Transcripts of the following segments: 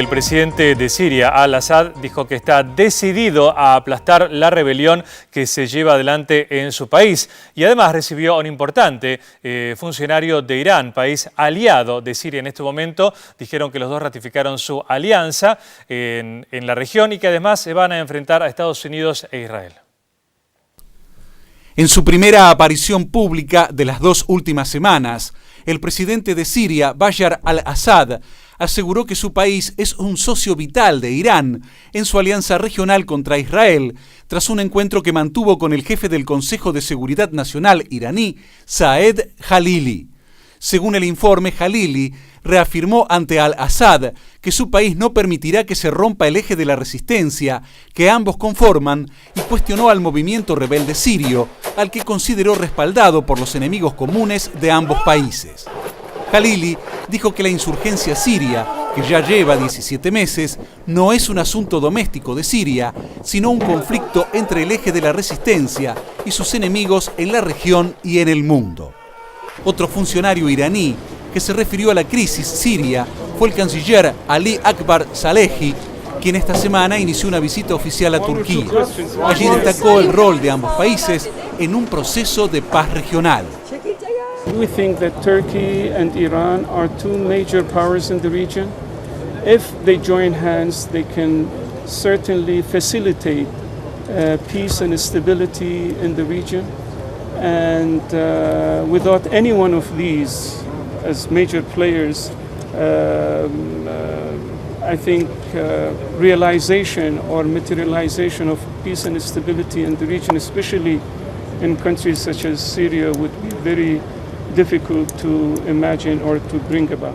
El presidente de Siria, al-Assad, dijo que está decidido a aplastar la rebelión que se lleva adelante en su país. Y además recibió a un importante funcionario de Irán, país aliado de Siria en este momento. Dijeron que los dos ratificaron su alianza en la región y que además se van a enfrentar a Estados Unidos e Israel. En su primera aparición pública de las 2 últimas semanas, el presidente de Siria, Bashar al-Assad, aseguró que su país es un socio vital de Irán en su alianza regional contra Israel, tras un encuentro que mantuvo con el jefe del Consejo de Seguridad Nacional iraní, Saed Jalili. Según el informe, Jalili reafirmó ante al-Assad que su país no permitirá que se rompa el eje de la resistencia que ambos conforman y cuestionó al movimiento rebelde sirio, al que consideró respaldado por los enemigos comunes de ambos países. Jalili dijo que la insurgencia siria, que ya lleva 17 meses, no es un asunto doméstico de Siria, sino un conflicto entre el eje de la resistencia y sus enemigos en la región y en el mundo. Otro funcionario iraní que se refirió a la crisis siria fue el canciller Ali Akbar Salehi, quien esta semana inició una visita oficial a Turquía. Allí destacó el rol de ambos países en un proceso de paz regional. We think that Turkey and Iran are two major powers in the region. If they join hands, they can certainly facilitate peace and stability in the region. And without any one of these as major players, I think realization or materialization of peace and stability in the region, especially in countries such as Syria, would be very difficult to imagine or to bring about.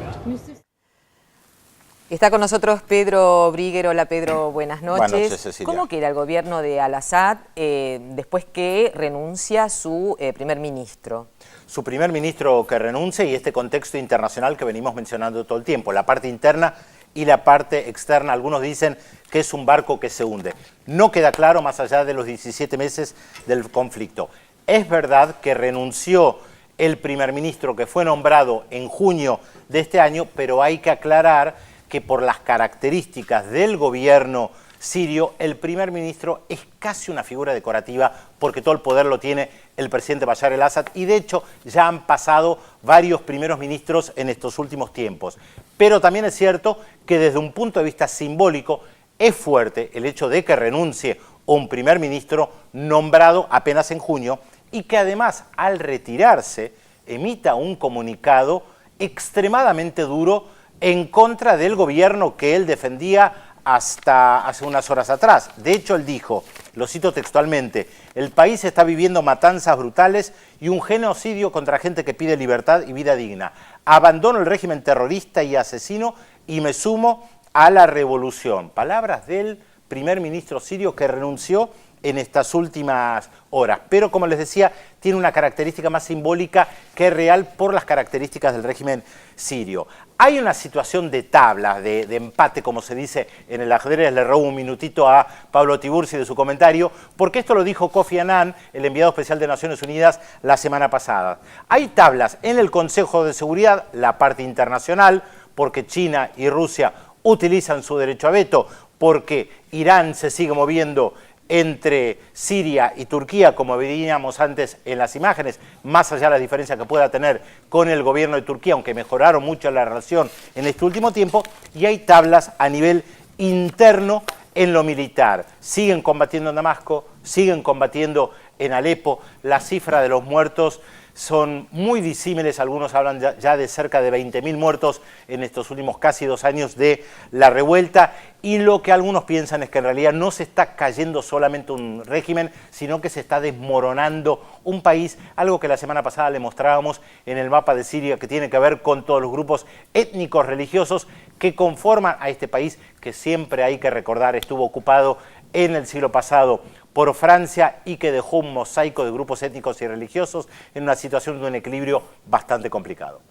Está con nosotros Pedro Briguer. Hola Pedro, buenas noches. Buenas noches, Cecilia. ¿Cómo queda el gobierno de al-Assad después que renuncia su primer ministro? Su primer ministro que renuncia y este contexto internacional que venimos mencionando todo el tiempo, la parte interna y la parte externa. Algunos dicen que es un barco que se hunde. No queda claro más allá de los 17 meses del conflicto. Es verdad que renunció el primer ministro que fue nombrado en junio de este año, pero hay que aclarar que por las características del gobierno sirio, el primer ministro es casi una figura decorativa porque todo el poder lo tiene el presidente Bashar al-Assad y de hecho ya han pasado varios primeros ministros en estos últimos tiempos. Pero también es cierto que desde un punto de vista simbólico es fuerte el hecho de que renuncie un primer ministro nombrado apenas en junio y que además al retirarse emita un comunicado extremadamente duro en contra del gobierno que él defendía hasta hace unas horas atrás. De hecho, él dijo, lo cito textualmente, el país está viviendo matanzas brutales y un genocidio contra gente que pide libertad y vida digna. Abandono el régimen terrorista y asesino y me sumo a la revolución. Palabras del primer ministro sirio que renunció en estas últimas horas. Pero, como les decía, tiene una característica más simbólica que real por las características del régimen sirio. Hay una situación de tabla, de empate, como se dice en el ajedrez. Le robo un minutito a Pablo Tiburci de su comentario, porque esto lo dijo Kofi Annan, el enviado especial de Naciones Unidas, la semana pasada. Hay tablas en el Consejo de Seguridad, la parte internacional, porque China y Rusia utilizan su derecho a veto, porque Irán se sigue moviendo entre Siria y Turquía, como veíamos antes en las imágenes, más allá de la diferencia que pueda tener con el gobierno de Turquía, aunque mejoraron mucho la relación en este último tiempo, y hay tablas a nivel interno en lo militar. Siguen combatiendo en Damasco, siguen combatiendo en Alepo, la cifra de los muertos son muy disímiles, algunos hablan ya de cerca de 20.000 muertos en estos últimos casi 2 años de la revuelta, y lo que algunos piensan es que en realidad no se está cayendo solamente un régimen, sino que se está desmoronando un país, algo que la semana pasada le mostrábamos en el mapa de Siria, que tiene que ver con todos los grupos étnicos religiosos que conforman a este país, que siempre hay que recordar estuvo ocupado en el siglo pasado por Francia y que dejó un mosaico de grupos étnicos y religiosos en una situación de un equilibrio bastante complicado.